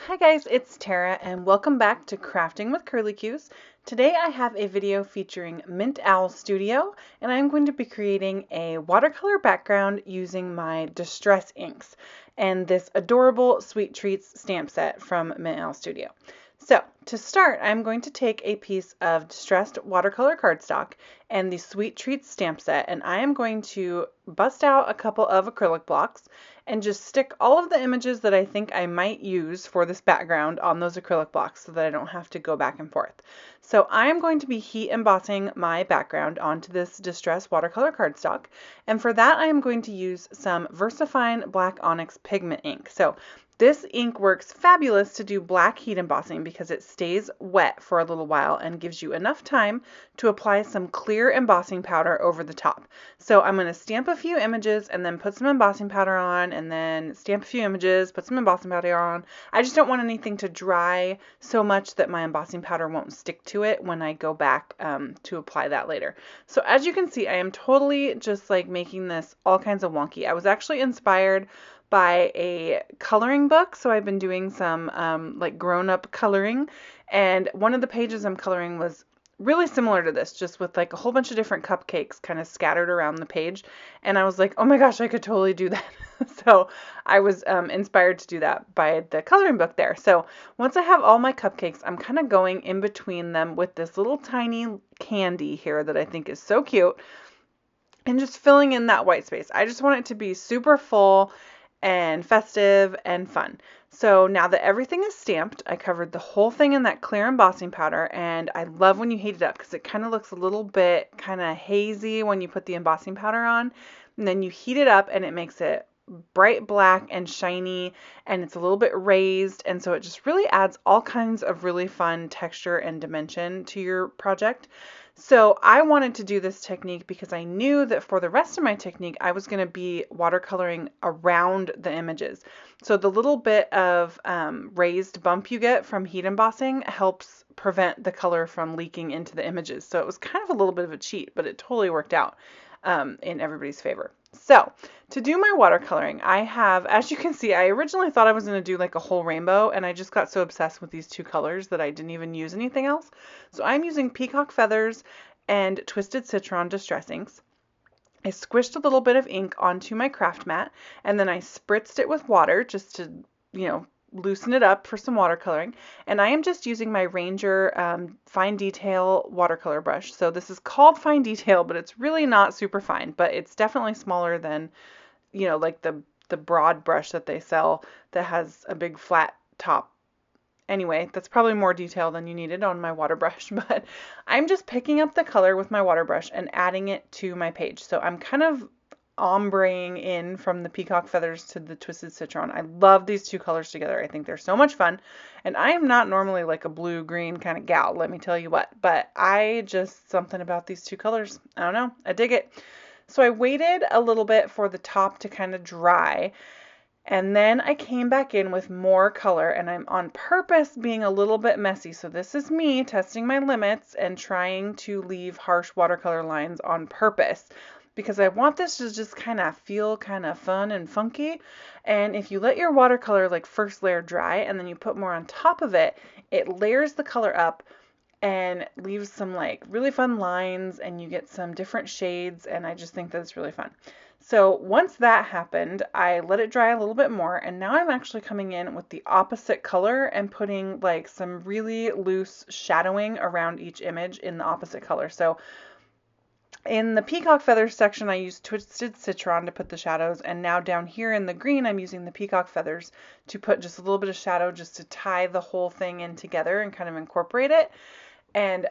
Hi guys, it's Tara and welcome back to Crafting with Curly Cues. Today I have a video featuring Mint Owl Studio and I'm going to be creating a watercolor background using my Distress inks and this adorable Sweet Treats stamp set from Mint Owl Studio. So to start, I'm going to take a piece of distressed watercolor cardstock and the Sweet Treats stamp set, and I am going to bust out a couple of acrylic blocks and just stick all of the images that I think I might use for this background on those acrylic blocks so that I don't have to go back and forth. So I am going to be heat embossing my background onto this distressed watercolor cardstock, and for that I am going to use some VersaFine Black Onyx pigment ink. So this ink works fabulous to do black heat embossing because it stays wet for a little while and gives you enough time to apply some clear embossing powder over the top. So I'm going to stamp a few images and then put some embossing powder on, and then stamp a few images, put some embossing powder on. I just don't want anything to dry so much that my embossing powder won't stick to it when I go back to apply that later. So as you can see, I am totally just like making this all kinds of wonky. I was actually inspired by a coloring book, so I've been doing some like grown-up coloring, and one of the pages I'm coloring was really similar to this, just with like a whole bunch of different cupcakes kind of scattered around the page, and I was like, oh my gosh, I could totally do that. So I was inspired to do that by the coloring book there. So once I have all my cupcakes, I'm kind of going in between them with this little tiny candy here that I think is so cute, and just filling in that white space. I just want it to be super full and festive and fun. So now that everything is stamped, I covered the whole thing in that clear embossing powder, and I love when you heat it up because it kind of looks a little bit kind of hazy when you put the embossing powder on, and then you heat it up and it makes it bright black and shiny, and it's a little bit raised, and so it just really adds all kinds of really fun texture and dimension to your project. So I wanted to do this technique because I knew that for the rest of my technique, I was going to be watercoloring around the images. So the little bit of raised bump you get from heat embossing helps prevent the color from leaking into the images. So it was kind of a little bit of a cheat, but it totally worked out in everybody's favor. So to do my watercoloring, I have, as you can see, I originally thought I was going to do like a whole rainbow, and I just got so obsessed with these two colors that I didn't even use anything else. So I'm using peacock feathers and twisted citron distress inks. I squished a little bit of ink onto my craft mat, and then I spritzed it with water just to, loosen it up for some watercoloring. And I am just using my Ranger fine detail watercolor brush. So this is called fine detail, but it's really not super fine, but it's definitely smaller than, like the broad brush that they sell that has a big flat top. Anyway, that's probably more detail than you needed on my water brush, but I'm just picking up the color with my water brush and adding it to my page. So I'm kind of ombreing in from the peacock feathers to the twisted citron. I love these two colors together. I think they're so much fun. And I am not normally like a blue-green kind of gal, let me tell you what, but something about these two colors. I don't know. I dig it. So I waited a little bit for the top to kind of dry, and then I came back in with more color, and I'm on purpose being a little bit messy. So this is me testing my limits and trying to leave harsh watercolor lines on purpose, because I want this to just kind of feel kind of fun and funky. And if you let your watercolor like first layer dry and then you put more on top of it, it layers the color up and leaves some like really fun lines, and you get some different shades, and I just think that it's really fun. So once that happened, I let it dry a little bit more, and now I'm actually coming in with the opposite color and putting like some really loose shadowing around each image in the opposite color. So in the peacock feathers section, I used twisted citron to put the shadows, and now down here in the green, I'm using the peacock feathers to put just a little bit of shadow just to tie the whole thing in together and kind of incorporate it, and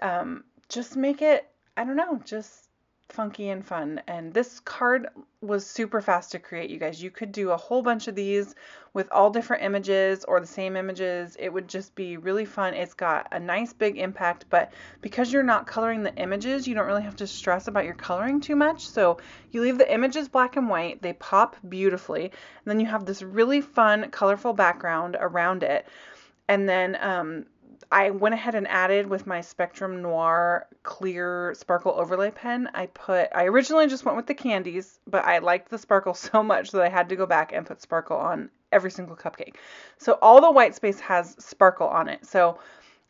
just make it, I don't know, just funky and fun. And this card was super fast to create, you guys. You could do a whole bunch of these with all different images or the same images. It would just be really fun. It's got a nice big impact, but because you're not coloring the images, you don't really have to stress about your coloring too much. So you leave the images black and white, they pop beautifully, and then you have this really fun, colorful background around it. And then I went ahead and added with my Spectrum Noir clear sparkle overlay pen. I originally just went with the candies, but I liked the sparkle so much that I had to go back and put sparkle on every single cupcake. So all the white space has sparkle on it. So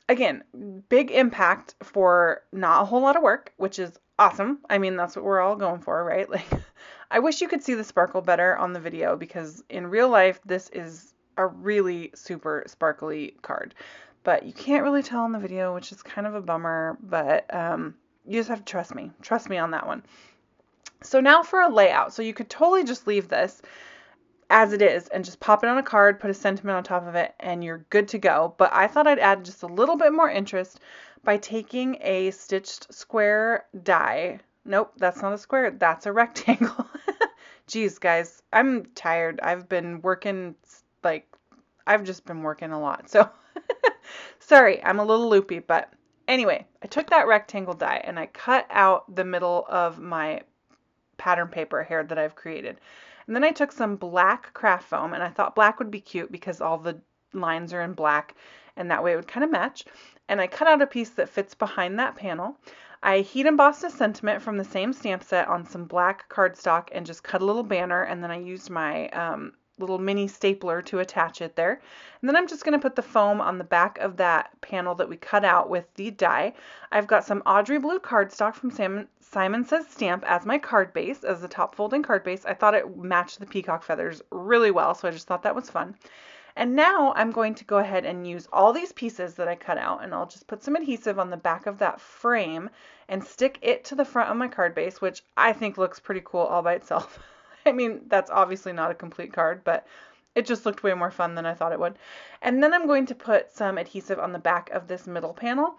again, big impact for not a whole lot of work, which is awesome. I mean, that's what we're all going for, right? Like, I wish you could see the sparkle better on the video because in real life, this is a really super sparkly card. But you can't really tell on the video, which is kind of a bummer, but you just have to trust me. Trust me on that one. So now for a layout. So you could totally just leave this as it is and just pop it on a card, put a sentiment on top of it, and you're good to go. But I thought I'd add just a little bit more interest by taking a stitched square die. Nope, that's not a square, that's a rectangle. Geez, guys, I'm tired. I've been working, like, I've just been working a lot. So, sorry, I'm a little loopy, but anyway, I took that rectangle die and I cut out the middle of my pattern paper here that I've created. And then I took some black craft foam, and I thought black would be cute because all the lines are in black, and that way it would kind of match. And I cut out a piece that fits behind that panel. I heat embossed a sentiment from the same stamp set on some black cardstock and just cut a little banner, and then I used my little mini stapler to attach it there. And then I'm just going to put the foam on the back of that panel that we cut out with the die. I've got some Audrey blue cardstock from Simon Says Stamp as my card base, as the top folding card base. I thought it matched the peacock feathers really well, so I just thought that was fun. And now I'm going to go ahead and use all these pieces that I cut out, and I'll just put some adhesive on the back of that frame and stick it to the front of my card base, which I think looks pretty cool all by itself. I mean, that's obviously not a complete card, but it just looked way more fun than I thought it would. And then I'm going to put some adhesive on the back of this middle panel,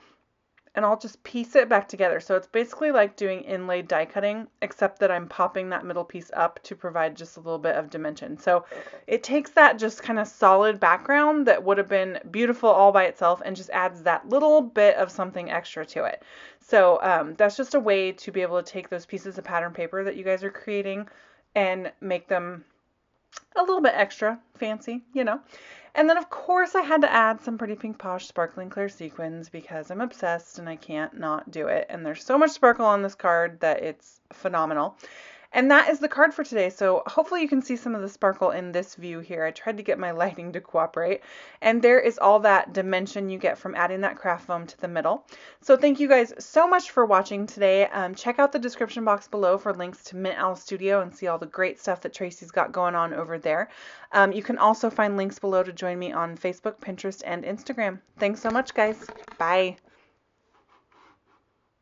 and I'll just piece it back together. So it's basically like doing inlaid die cutting, except that I'm popping that middle piece up to provide just a little bit of dimension. So it takes that just kind of solid background that would have been beautiful all by itself and just adds that little bit of something extra to it. So that's just a way to be able to take those pieces of pattern paper that you guys are creating and make them a little bit extra fancy, you know. And then of course I had to add some pretty pink posh sparkling clear sequins because I'm obsessed and I can't not do it. And there's so much sparkle on this card that it's phenomenal. And that is the card for today. So hopefully you can see some of the sparkle in this view here. I tried to get my lighting to cooperate. And there is all that dimension you get from adding that craft foam to the middle. So thank you guys so much for watching today. Check out the description box below for links to Mint Owl Studio and see all the great stuff that Tracy's got going on over there. You can also find links below to join me on Facebook, Pinterest, and Instagram. Thanks so much, guys. Bye.